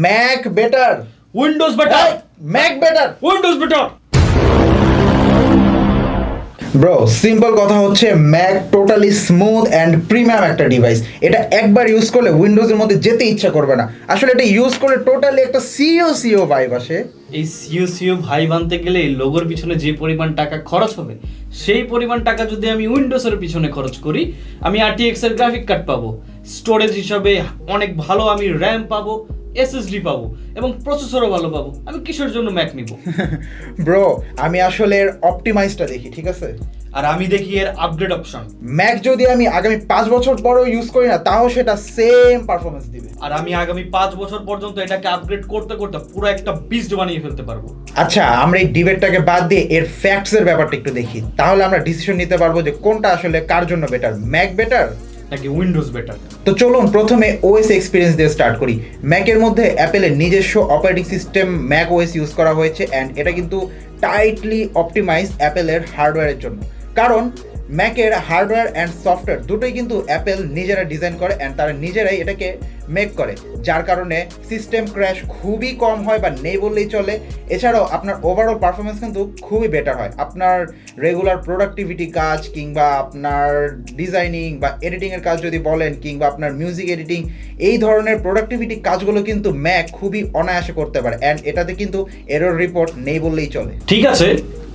Mac better, Windows better, Mac better, Windows better. Bro simple কথা হচ্ছে Mac totally smooth and premium একটা device. এটা একবার use করলে উইন্ডোজের মধ্যে যেতে ইচ্ছা করবে না। আসলে এটা ইউজ করে টোটালি একটা সিও ভাইব আসে। এই সিও ভাই বানতে গেলে এই লোগোর পিছনে যে পরিমাণ টাকা খরচ হবে, সেই পরিমাণ টাকা যদি আমি উইন্ডোজের পিছনে খরচ করি, আমি RTX এর গ্রাফিক কার্ড পাবো, স্টোরেজ হিসাবে অনেক ভালো আমি র্যাম পাবো, SSD পাবো এবং প্রসেসরও ভালো পাবো। আমি কিসের জন্য ম্যাক নিব? ব্রো আমি আসলে এর অপটিমাইজটা দেখি, ঠিক আছে? আর আমি দেখি এর আপগ্রেড অপশন। ম্যাক যদি আমি আগামী 5 বছর পরেও ইউজ করি না, তাও সেটা সেম পারফরমেন্স দিবে। আর আমি আগামী 5 বছর পর্যন্ত এটাকে আপগ্রেড করতে করতে পুরো একটা বিস্ট বানিয়ে ফেলতে পারবো। আচ্ছা, আমরা এই ডিবেটটাকে বাদ দিয়ে এর ফ্যাক্টসের ব্যাপারটা একটু দেখি, তাহলে আমরা ডিসিশন নিতে পারবো যে কোনটা আসলে কার জন্য বেটার, ম্যাক বেটার নাকি উইন্ডোজ বেটার। তো চলুন প্রথমে ওএস এক্সপিরিয়েন্স দিয়ে স্টার্ট করি। ম্যাকের মধ্যে অ্যাপেলের নিজস্ব operating system Mac OS use করা হয়েছে অ্যান্ড এটা কিন্তু টাইটলি অপটিমাইজ অ্যাপেলের হার্ডওয়্যারের জন্য। কারণ ম্যাকের হার্ডওয়্যার অ্যান্ড সফটওয়্যার দুটোই কিন্তু অ্যাপেল নিজেরা ডিজাইন করে অ্যান্ড তারা নিজেরাই এটাকে মেক করে, যার কারণে সিস্টেম ক্র্যাশ খুবই কম হয় বা নেই বললেই চলে। এছাড়াও আপনার ওভারঅল পারফরমেন্স কিন্তু খুবই বেটার হয়। আপনার রেগুলার প্রোডাক্টিভিটি কাজ কিংবা আপনার ডিজাইনিং বা এডিটিংয়ের কাজ যদি বলেন, কিংবা আপনার মিউজিক এডিটিং, এই ধরনের প্রোডাক্টিভিটি কাজগুলো কিন্তু ম্যাক খুবই অনায়াসে করতে পারে অ্যান্ড এটাতে কিন্তু এরর রিপোর্ট নেই বললেই চলে। ঠিক আছে,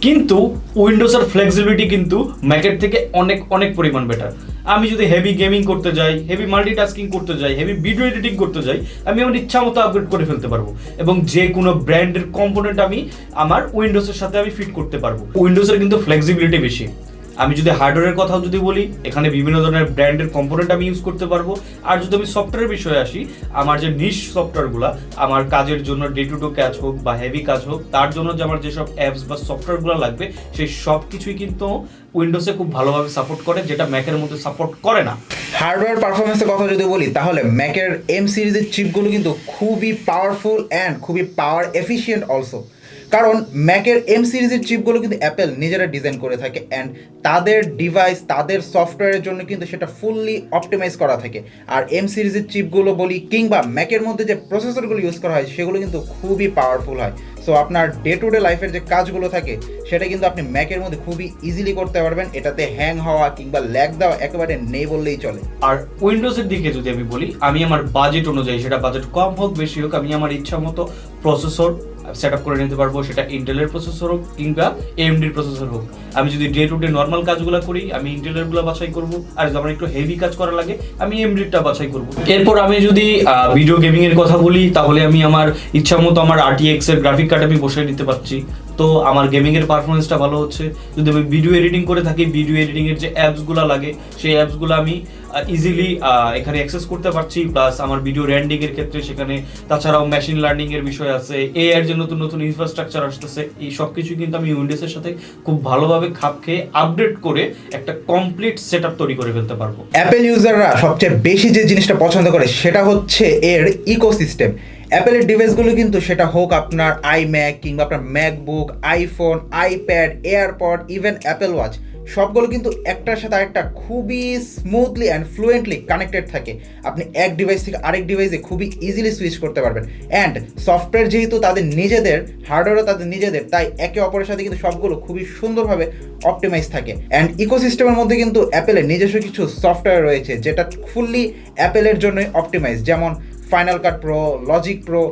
কিন্তু উইন্ডোজের ফ্লেক্সিবিলিটি কিন্তু ম্যাকের থেকে অনেক অনেক পরিমাণ বেটার। আমি যদি হেভি গেমিং করতে যাই, হেভি মাল্টিটাস্কিং করতে যাই, হেভি ভিডিও এডিটিং করতে যাই, আমি আমার ইচ্ছা মতো আপগ্রেড করে ফেলতে পারবো এবং যে কোনো ব্র্যান্ডের কম্পোনেন্ট আমি আমার উইন্ডোজের সাথে আমি ফিট করতে পারবো। উইন্ডোজের কিন্তু ফ্লেক্সিবিলিটি বেশি। আমি যদি হার্ডওয়্যারের কথাও যদি বলি, এখানে বিভিন্ন ধরনের ব্র্যান্ডের কম্পোনেন্ট আমি ইউজ করতে পারবো। আর যদি আমি সফটওয়্যারের বিষয়ে আসি, আমার যে নিশ সফটওয়্যারগুলো আমার কাজের জন্য, ডে টু ডে কাজ হোক বা হেভি কাজ হোক, তার জন্য যে আমার যেসব অ্যাপস বা সফটওয়্যারগুলো লাগবে, সেই সব কিছুই কিন্তু উইন্ডোজে খুব ভালোভাবে সাপোর্ট করে, যেটা ম্যাকের মধ্যে সাপোর্ট করে না। হার্ডওয়্যার পারফরমেন্সের কথা যদি বলি, তাহলে ম্যাকের এম সিরিজের চিপগুলো কিন্তু খুবই পাওয়ারফুল অ্যান্ড খুবই পাওয়ার এফিশিয়েন্ট অলসো। কারণ ম্যাকের এম সিরিজের চিপগুলো কিন্তু অ্যাপেল নিজেরা ডিজাইন করে থাকে অ্যান্ড তাদের ডিভাইস, তাদের সফটওয়্যারের জন্য কিন্তু সেটা ফুললি অপটিমাইজ করা থাকে। আর এম সিরিজের চিপগুলো বলি কিংবা ম্যাকের মধ্যে যে প্রসেসরগুলো ইউজ করা হয়, সেগুলো কিন্তু খুবই পাওয়ারফুল হয়। সো আপনার ডে টু ডে লাইফের যে কাজগুলো থাকে, সেটা কিন্তু আপনি ম্যাকের মধ্যে খুবই ইজিলি করতে পারবেন। এটাতে হ্যাং হওয়া কিংবা ল্যাগ দেওয়া একেবারে নেই বললেই চলে। আর উইন্ডোজের দিকে যদি আমি বলি, আমি আমার বাজেট অনুযায়ী, সেটা বাজেট কম হোক বেশি হোক, আমি আমার ইচ্ছা মতো প্রসেসর সেট আপ করে নিতে পারবো। সেটা ইন্টেলের প্রসেসর হোক কিংবা AMDর প্রসেসর হোক। আমি যদি ডে টু ডে নর্মাল কাজগুলো করি, আমি ইন্টেলেরগুলো বাছাই করব। আর যদি আমার একটু হেভি কাজ করা লাগে, আমি AMDটা বাছাই করব। এরপর আমি যদি ভিডিও গেমিং এর কথা বলি, তাহলে আমি আমার ইচ্ছা মতো আমার RTX এর গ্রাফিক কার্ড আমি বসিয়ে নিতে পারছি, তো আমার গেমিং এর পারফরমেন্সটা ভালো হচ্ছে। যদি আমি ভিডিও এডিটিং করে থাকি, ভিডিও এডিটিং এর যে অ্যাপসগুলো লাগে, সেই অ্যাপসগুলো আমি ইজিলি এখানে অ্যাক্সেস করতে পারছি। প্লাস আমার ভিডিও রেন্ডিং এর ক্ষেত্রে সেখানে, তাছাড়াও মেশিন লার্নিং এর বিষয় আছে, এআই এর যে নতুন নতুন ইনফ্রাস্ট্রাকচার আসতেছে, এই সব কিছু কিন্তু আমি উইন্ডোজের সাথে খুব ভালোভাবে খাপ খেয়ে আপডেট করে একটা কমপ্লিট সেটআপ তৈরি করে ফেলতে পারবো। অ্যাপেল ইউজাররা সবচেয়ে বেশি যে জিনিসটা পছন্দ করে, সেটা হচ্ছে এর ইকোসিস্টেম। অ্যাপেলের ডিভাইসগুলো কিন্তু সেটা হোক আপনার আইম্যাক কিংবা আপনার MacBook, iPhone, iPad, AirPod, even Apple watch, সবগুলো কিন্তু একটার সাথে আরেকটা খুবই স্মুথলি অ্যান্ড ফ্লুয়েন্টলি কানেক্টেড থাকে। আপনি এক ডিভাইস থেকে আরেক ডিভাইসে খুবই ইজিলি সুইচ করতে পারবেন অ্যান্ড সফটওয়্যার যেহেতু তাদের নিজেদের, হার্ডওয়্যারও তাদের নিজেদের, তাই একে অপরের সাথে কিন্তু সবগুলো খুবই সুন্দরভাবে অপটিমাইজ থাকে। অ্যান্ড ইকোসিস্টেমের মধ্যে কিন্তু অ্যাপেলের নিজস্ব কিছু সফটওয়্যার রয়েছে যেটা ফুললি অ্যাপেলের জন্যই অপটিমাইজ, যেমন ফাইনাল কাট প্রো, লজিক প্রো।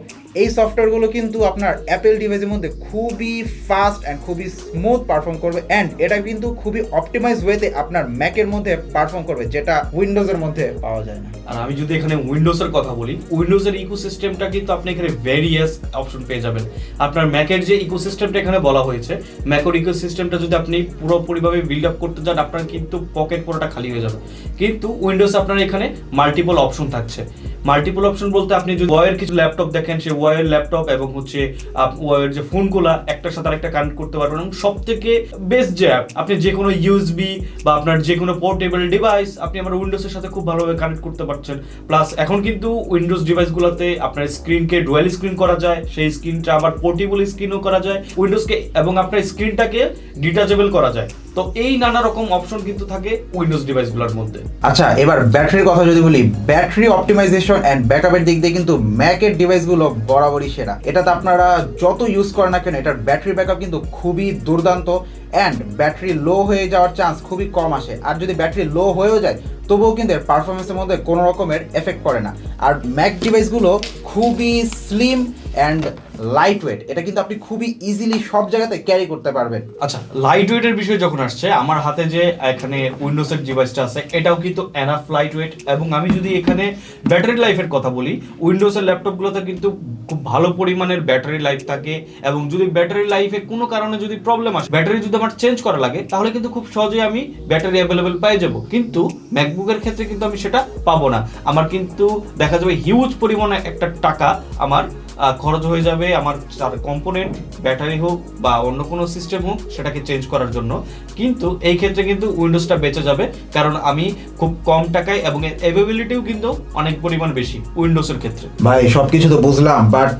এই সফটওয়্যারগুলো কিন্তু আপনার অ্যাপেল ডিভাইসের মধ্যে খুবই ফাস্ট অ্যান্ড খুবই স্মুথ পারফর্ম করবে অ্যান্ড এটা কিন্তু খুবই অপটিমাইজ ওয়েতে আপনার ম্যাকের মধ্যে পারফর্ম করবে, যেটা উইন্ডোজের মধ্যে পাওয়া যায় না। আর আমি যদি এখানে উইন্ডোজের কথা বলি, উইন্ডোজের ইকোসিস্টেমটা কিন্তু আপনি এখানে ভেরিয়াস অপশন পেয়ে যাবেন। আপনার ম্যাকের যে ইকোসিস্টেমটা এখানে বলা হয়েছে, ম্যাকের ইকোসিস্টেমটা যদি আপনি পুরোপুরিভাবে বিল্ড আপ করতে চান, আপনার কিন্তু পকেট পুরোটা খালি হয়ে যাবে। কিন্তু উইন্ডোজ আপনার এখানে মাল্টিপল অপশন থাকছে। মাল্টিপল অপশন বলতে, আপনি যদি ওয়াইয়ের কিছু ল্যাপটপ দেখেন, সেই ওয়াইয়ের ল্যাপটপ এবং হচ্ছে ওয়াইয়ের যে ফোনগুলা একটার সাথে আরেকটা কানেক্ট করতে পারবেন। এবং সব থেকে বেস্ট যে অ্যাপ, আপনি যে কোনো USB বা আপনার যে কোনো পোর্টেবল ডিভাইস আপনি আমার উইন্ডোজের সাথে খুব ভালোভাবে কানেক্ট করতে পারছেন। পারছেন। প্লাস এখন কিন্তু উইন্ডোজ ডিভাইসগুলোতে আপনার স্ক্রিনকে ডুয়াল স্ক্রিন করা যায়, সেই স্ক্রিনটা আবার পোর্টেবল স্ক্রিনও করা যায় উইন্ডোজকে, এবং আপনার স্ক্রিনটাকে ডিটাচেবল করা যায়। তো এই নানা রকম অপশন কিন্তু থাকে উইন্ডোজ ডিভাইসগুলোর মধ্যে। আচ্ছা, এবার ব্যাটারির কথা যদি বলি, ব্যাটারি অপটিমাইজেশন অ্যান্ড ব্যাকআপের দিক দিয়ে কিন্তু ম্যাকের ডিভাইসগুলো বরাবরই সেরা। এটাতে আপনারা যত ইউজ করেন না কেন, এটার ব্যাটারি ব্যাকআপ কিন্তু খুবই দুর্দান্ত, অ্যান্ড ব্যাটারি লো হয়ে যাওয়ার চান্স খুবই কম আসে। আর যদি ব্যাটারি লো হয়েও যায় তবুও কিন্তু এর পারফরমেন্সের মধ্যে কোনো রকমের এফেক্ট পড়ে না। আর ম্যাক ডিভাইসগুলো খুবই স্লিম অ্যান্ড লাইট ওয়েট, এটা কিন্তু আপনি খুবই ইজিলি সব জায়গাতে ক্যারি করতে পারবেন। আচ্ছা, লাইট ওয়েটের বিষয় যখন আসছে, আমার হাতে যে এখানে উইন্ডোজের ডিভাইসটা আছে এটাও কিন্তু এনাফ লাইট ওয়েট। এবং আমি যদি এখানে ব্যাটারি লাইফের কথা বলি, উইন্ডোজের ল্যাপটপগুলোতে কিন্তু খুব ভালো পরিমাণের ব্যাটারি লাইফ থাকে, এবং যদি ব্যাটারি লাইফে কোনো কারণে যদি প্রবলেম আসে, ব্যাটারি যদি আমার চেঞ্জ করা লাগে, তাহলে কিন্তু খুব সহজেই আমি ব্যাটারি অ্যাভেলেবেল পেয়ে যাব। কিন্তু ম্যাকবুকের ক্ষেত্রে কিন্তু আমি সেটা পাবো না। আমার কিন্তু দেখা যাবে হিউজ পরিমাণে একটা টাকা আমার খরচ হয়ে যাবে আমার কম্পোনেন্ট, ব্যাটারি হোক বা অন্য কোনো সিস্টেম হোক, সেটাকে চেঞ্জ করার জন্য। কিন্তু এই ক্ষেত্রে কিন্তু উইন্ডোজটা বেঁচে যাবে, কারণ আমি খুব কম টাকায়, এবং অ্যাভেবিলিটিও কিন্তু অনেক পরিমাণ বেশি উইন্ডোজের ক্ষেত্রে। ভাই সবকিছু তো বুঝলাম, বাট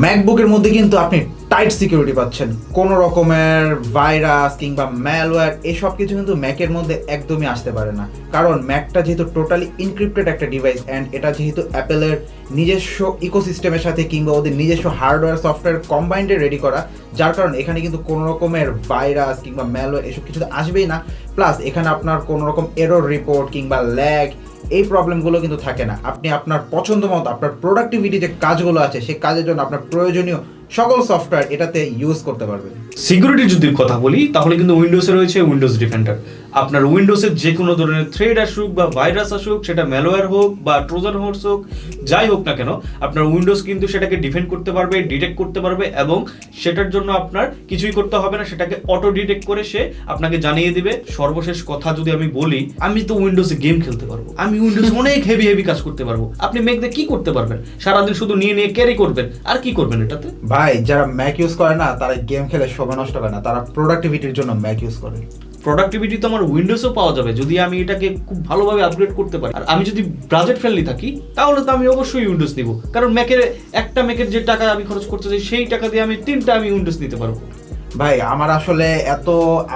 ম্যাকবুকের মধ্যে কিন্তু আপনি টাইট সিকিউরিটি পাচ্ছেন। কোনো রকমের ভাইরাস কিংবা ম্যালওয়্যার এসব কিছু কিন্তু ম্যাকের মধ্যে একদমই আসতে পারে না, কারণ ম্যাকটা যেহেতু টোটালি ইনক্রিপ্টেড একটা ডিভাইস, অ্যান্ড এটা যেহেতু অ্যাপেলের নিজস্ব ইকোসিস্টেমের সাথে কিংবা ওদের নিজস্ব হার্ডওয়্যার সফটওয়্যার কম্বাইন্ডে রেডি করা, যার কারণে এখানে কিন্তু কোনো রকমের ভাইরাস কিংবা ম্যালওয়্যার এসব কিছু তো আসবেই না। প্লাস এখানে আপনার কোনো রকম এরর রিপোর্ট কিংবা ল্যাগ এই প্রবলেমগুলো কিন্তু থাকে না। আপনি আপনার পছন্দ মতো আপনার প্রোডাক্টিভিটি যে কাজগুলো আছে সেই কাজের জন্য আপনার প্রয়োজনীয় সকল সফটওয়্যার এটাতে ইউজ করতে পারবেন। সিকিউরিটি যদি কথা বলি, তাহলে কিন্তু উইন্ডোজে রয়েছে উইন্ডোজ ডিফেন্ডার। আপনার উইন্ডোজের যে কোনো ধরনের থ্রেড আসুক বা ভাইরাস আসুক, সেটা ম্যালওয়্যার হোক বা ট্রোজান হর্স হোক, যাই হোক না কেন, আপনার উইন্ডোজ কিন্তু সেটাকে ডিফেন্ড করতে পারবে, ডিটেক্ট করতে পারবে, এবং সেটার জন্য আপনার কিছুই করতে হবে না, সেটাকে অটো ডিটেক্ট করে সে আপনাকে জানিয়ে দিবে। সর্বশেষ কথা যদি আমি বলি, আমি তো উইন্ডোজে গেম খেলতে পারবো, আমি উইন্ডোজে অনেক হেভি হেভি কাজ করতে পারবো। আপনি ম্যাক দিয়ে কি করতে পারবেন? সারাদিন শুধু নিয়ে নিয়ে ক্যারি করবেন, আর কি করবেন এটাতে? ভাই যারা ম্যাক ইউজ করে না, তারা গেম খেলে সময় নষ্ট করে না, তারা প্রোডাক্টিভিটির জন্য ম্যাক ইউজ করে। প্রোডাক্টিভিটি তো আমার উইন্ডোজেও পাওয়া যাবে যদি আমি এটাকে খুব ভালোভাবে আপগ্রেড করতে পারি। আর আমি যদি বাজেট ফ্রেন্ডলি থাকি, তাহলে তো আমি অবশ্যই উইন্ডোজ নিব, কারণ ম্যাকের যে টাকা আমি খরচ করতে চাই, সেই টাকা দিয়ে আমি 3টা আমি উইন্ডোজ নিতে পারবো। ভাই আমার আসলে এত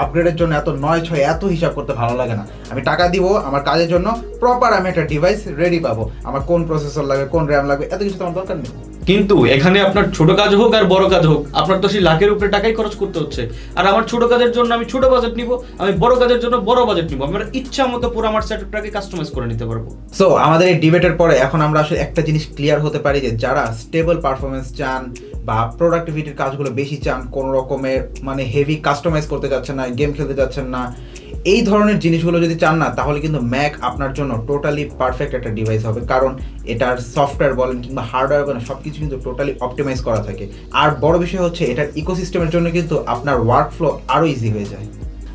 আপগ্রেডের জন্য এত 9-6 এত হিসাব করতে ভালো লাগে না। আমি টাকা দিব আমার কাজের জন্য, প্রপার আমি একটা ডিভাইস রেডি পাবো। আমার কোন প্রসেসর লাগবে, কোন র্যাম লাগবে, এত কিছু তো আমার দরকার নেই। কিন্তু এখানে আপনার ছোট কাজ হোক আর বড় কাজ হোক, আপনার তো সেই লাখের উপরে টাকাই খরচ করতে হচ্ছে। আর আমার ছোট কাজের জন্য আমি ছোট বাজেট নিব, আমি বড় কাজের জন্য বড় বাজেট নিব। আমার ইচ্ছা মতো পুরো আমার সেটআপটাকে কাস্টমাইজ করে নিতে পারবো। সো আমাদের এই ডিবেটের পরে এখন আমরা আসলে একটা জিনিস ক্লিয়ার হতে পারি যে যারা স্টেবল পারফরমেন্স চান বা প্রোডাক্টিভিটির কাজগুলো বেশি চান, কোনো রকমের মানে হেভি কাস্টমাইজ করতে যাচ্ছেন না, গেম খেলতে যাচ্ছেন না, এই ধরনের জিনিসগুলো যদি চান না, তাহলে কিন্তু ম্যাক আপনার জন্য টোটালি পারফেক্ট একটা ডিভাইস হবে। কারণ এটার সফটওয়্যার বলেন কিংবা হার্ডওয়্যার বলেন, সব কিছু কিন্তু টোটালি অপটিমাইজ করা থাকে। আর বড় বিষয় হচ্ছে এটার ইকোসিস্টেমের জন্য কিন্তু আপনার ওয়ার্কফ্লো আরও ইজি হয়ে যায়।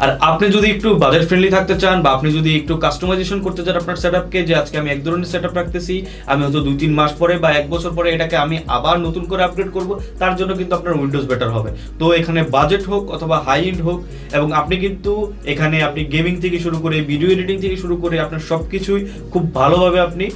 আর আপনি যদি একটু বাজেট ফ্রেন্ডলি থাকতে চান, বা আপনি যদি একটু কাস্টমাইজেশন করতে চান আপনার সেটআপকে, যে আজকে আমি এক ধরনের সেটআপ রাখতেছি, আমি হয়তো 2-3 মাস পরে বা 1 বছর পরে এটাকে আমি আবার নতুন করে আপগ্রেড করব, তার জন্য কিন্তু আপনার উইন্ডোজ বেটার হবে। তো এখানে বাজেট হোক অথবা হাই এন্ড হোক, এবং আপনি কিন্তু এখানে আপনি গেমিং থেকে শুরু করে ভিডিও এডিটিং থেকে শুরু করে আপনার সব কিছুই খুব ভালোভাবে আপনি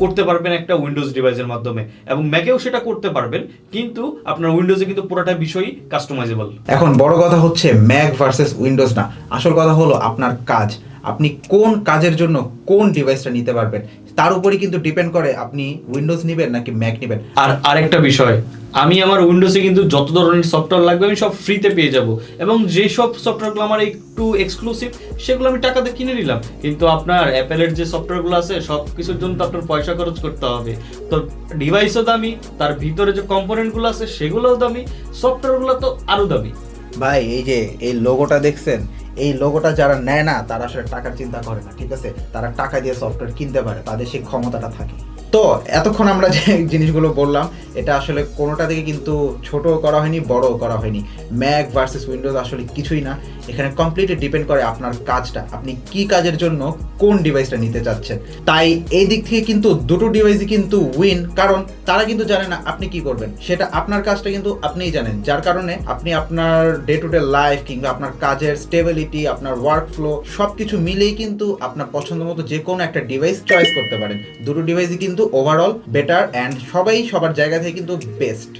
করতে পারবেন একটা উইন্ডোজ ডিভাইসের মাধ্যমে, এবং ম্যাকেও সেটা করতে পারবেন। কিন্তু আপনার উইন্ডোজে কিন্তু পুরোটা বিষয়ই কাস্টমাইজেবল। এখন বড় কথা হচ্ছে ম্যাক ভার্সেস উইন্ডোজ না, আসল কথা হলো আপনার কাজ। আপনি কোন কাজের জন্য কোন ডিভাইসটা নিতে পারবেন, তার উপরই কিন্তু ডিপেন্ড করে আপনি উইন্ডোজ নেবেন নাকি ম্যাক নেবেন। আর আরেকটা বিষয়, আমি আমার উইন্ডোজে কিন্তু যত ধরনের সফটওয়্যার লাগবে আমি সব ফ্রিতে পেয়ে যাব, এবং যেসব সফটওয়্যারগুলো আমার একটু এক্সক্লুসিভ সেগুলো আমি টাকা দিয়ে কিনে নিলাম। কিন্তু আপনার অ্যাপেলের যে সফটওয়্যারগুলো আছে সব কিছুর জন্য তো আপনার পয়সা খরচ করতে হবে। তো ডিভাইসও দামি, তার ভিতরে যে কম্পোনেন্টগুলো আছে সেগুলোও দামি, সফটওয়্যারগুলো তো আরও দামি। ভাই এই যে এই লোগোটা দেখছেন, এই লোগোটা যারা নেয় না তারা আসলে টাকার চিন্তা করে না, ঠিক আছে? তারা টাকা দিয়ে সফটওয়্যার কিনতে পারে, তাদের সেই ক্ষমতাটা থাকে। তো এতক্ষণ আমরা যে জিনিসগুলো বললাম এটা আসলে কোনোটা থেকে কিন্তু ছোট করা হয়নি, বড়ও করা হয়নি। ম্যাক ভার্সেস উইন্ডোজ আসলে কিছুই না, এখানে কমপ্লিটলি ডিপেন্ড করে আপনার কাজটা, আপনি কি কাজের জন্য কোন ডিভাইসটা নিতে চাচ্ছেন। তাই এই দিক থেকে কিন্তু দুটো ডিভাইসই কিন্তু উইন, কারণ তারা কিন্তু জানে না আপনি কি করবেন, সেটা আপনার কাজটা কিন্তু আপনিই জানেন, যার কারণে আপনি আপনার ডে টু ডে লাইফ কিংবা আপনার কাজের স্টেবিলিটি, আপনার ওয়ার্ক ফ্লো সব কিছু মিলেই কিন্তু আপনার পছন্দ মতো যে কোনো একটা ডিভাইস চয়েস করতে পারেন। দুটো ডিভাইসই কিন্তু ওভারঅল বেটার অ্যান্ড সবাই সবার জায়গা থেকে কিন্তু বেস্ট।